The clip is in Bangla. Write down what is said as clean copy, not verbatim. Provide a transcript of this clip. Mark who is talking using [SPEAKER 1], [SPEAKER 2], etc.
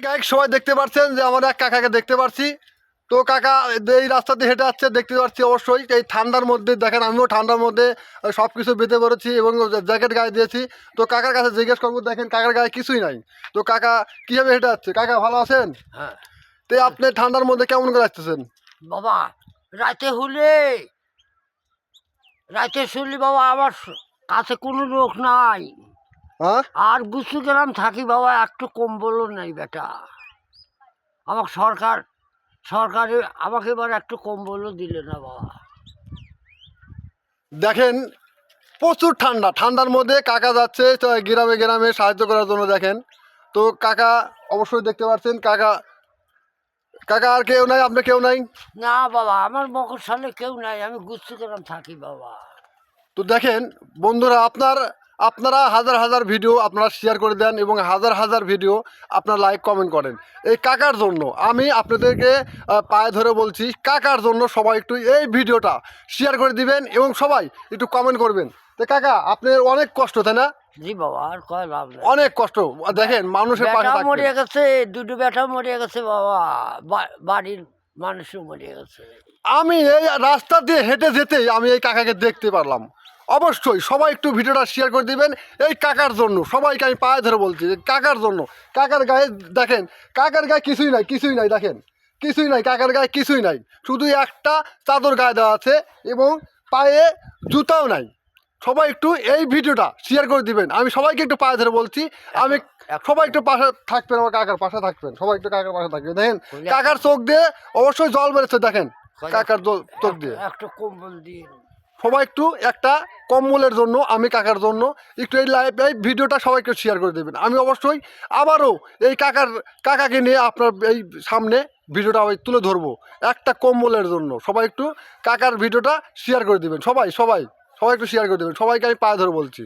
[SPEAKER 1] গাইক সবাই দেখতে পাচ্ছেন যে আমার এক কাকাকে দেখতে পাচ্ছি। তো কাকা এই রাস্তা দিয়ে হেঁটে যাচ্ছে, দেখতে পাচ্ছি অবশ্যই এই ঠান্ডার মধ্যে। দেখেন আমিও ঠান্ডার মধ্যে সব কিছু বেঁধে পড়েছি এবং জ্যাকেট গায়ে দিয়েছি। তো কাকার কাছে জিজ্ঞেস করবো, দেখেন কাকার গায়ে কিছুই নাই। তো কাকা কীভাবে হেঁটে যাচ্ছে? কাকা ভালো আছেন?
[SPEAKER 2] হ্যাঁ
[SPEAKER 1] তো আপনি ঠান্ডার মধ্যে কেমন করে আসতেছেন?
[SPEAKER 2] বাবা, রাতে হলে শুনলি বাবা, আমার কাছে কোনো লোক নাই।
[SPEAKER 1] হ্যাঁ,
[SPEAKER 2] আর গুছু গ্রাম থাকি বাবা, একটু কম্বলও নাই বেটা। আমাকে সরকারে আমাকে এবার একটু কম্বলও দিলে না বাবা।
[SPEAKER 1] দেখেন প্রচুর ঠান্ডা, ঠান্ডার মধ্যে কাকা যাচ্ছে তো গ্রামে গ্রামে সাহায্য করার জন্য। দেখেন তো কাকা অবশ্যই দেখতে পাচ্ছেন। কাকা কাকা আর কেউ নাই? আপনি কেউ নাই?
[SPEAKER 2] না বাবা, আমার মকরসালে কেউ নাই, আমি গুছু গ্রাম থাকি বাবা।
[SPEAKER 1] তো দেখেন বন্ধুরা, আপনারা হাজার হাজার ভিডিও আপনারা শেয়ার করে দেন এবং হাজার হাজার ভিডিও আপনারা লাইক কমেন্ট করেন এই কাকার জন্য। আমি আপনাদেরকে পায়ে ধরে বলছি, কাকার জন্য সবাই একটু এই ভিডিওটা শেয়ার করে দিবেন এবং সবাই একটু কমেন্ট করবেন। তো কাকা আপনার অনেক কষ্ট, তাই না?
[SPEAKER 2] জি বাবা, আর কয় লাভ নাই।
[SPEAKER 1] অনেক কষ্ট। দেখেন মানুষের পাশে
[SPEAKER 2] বেটা
[SPEAKER 1] থাকবেন।
[SPEAKER 2] মরিয়া গেছে, দুটো বেটা মরিয়া গেছে বাবা, বাড়ির মানুষও মরিয়া গেছে।
[SPEAKER 1] আমি এই রাস্তা দিয়ে হেঁটে যেতেই আমি এই কাকাকে দেখতে পারলাম। অবশ্যই সবাই একটু ভিডিওটা শেয়ার করে দিবেন এই কাকার জন্য। সবাইকে আমি পায়ে ধরে বলছি যে কাকার জন্য। কাকার গায়ে দেখেন, কাকার গায়ে কিছুই নাই, কিছুই নাই। দেখেন কিছুই নাই, কাকার গায়ে কিছুই নাই, শুধু একটা চাদর গায়ে দেওয়া আছে এবং পায়ে জুতাও নাই। সবাই একটু এই ভিডিওটা শেয়ার করে দিবেন। আমি সবাইকে একটু পায়ে ধরে বলছি, আমি সবাই একটু পাশে থাকবেন, আমার কাকার পাশে থাকবেন, সবাই একটু কাকার পাশে থাকবেন। দেখেন কাকার চোখ দিয়ে অবশ্যই জল বেরোচ্ছে। দেখেন কাকার চোখ দিয়ে।
[SPEAKER 2] একটু কম্বল দিয়ে
[SPEAKER 1] সবাই একটু একটা কম্বলের জন্য, আমি কাকার জন্য একটু এই এই ভিডিওটা সবাইকে শেয়ার করে দেবেন। আমি অবশ্যই আবারও এই কাকাকে নিয়ে আপনার এই সামনে ভিডিওটা আমি তুলে ধরবো একটা কম্বলের জন্য। সবাই একটু কাকার ভিডিওটা শেয়ার করে দেবেন। সবাই সবাই সবাই একটু শেয়ার করে দেবেন। সবাইকে আমি পায়ে ধরে বলছি।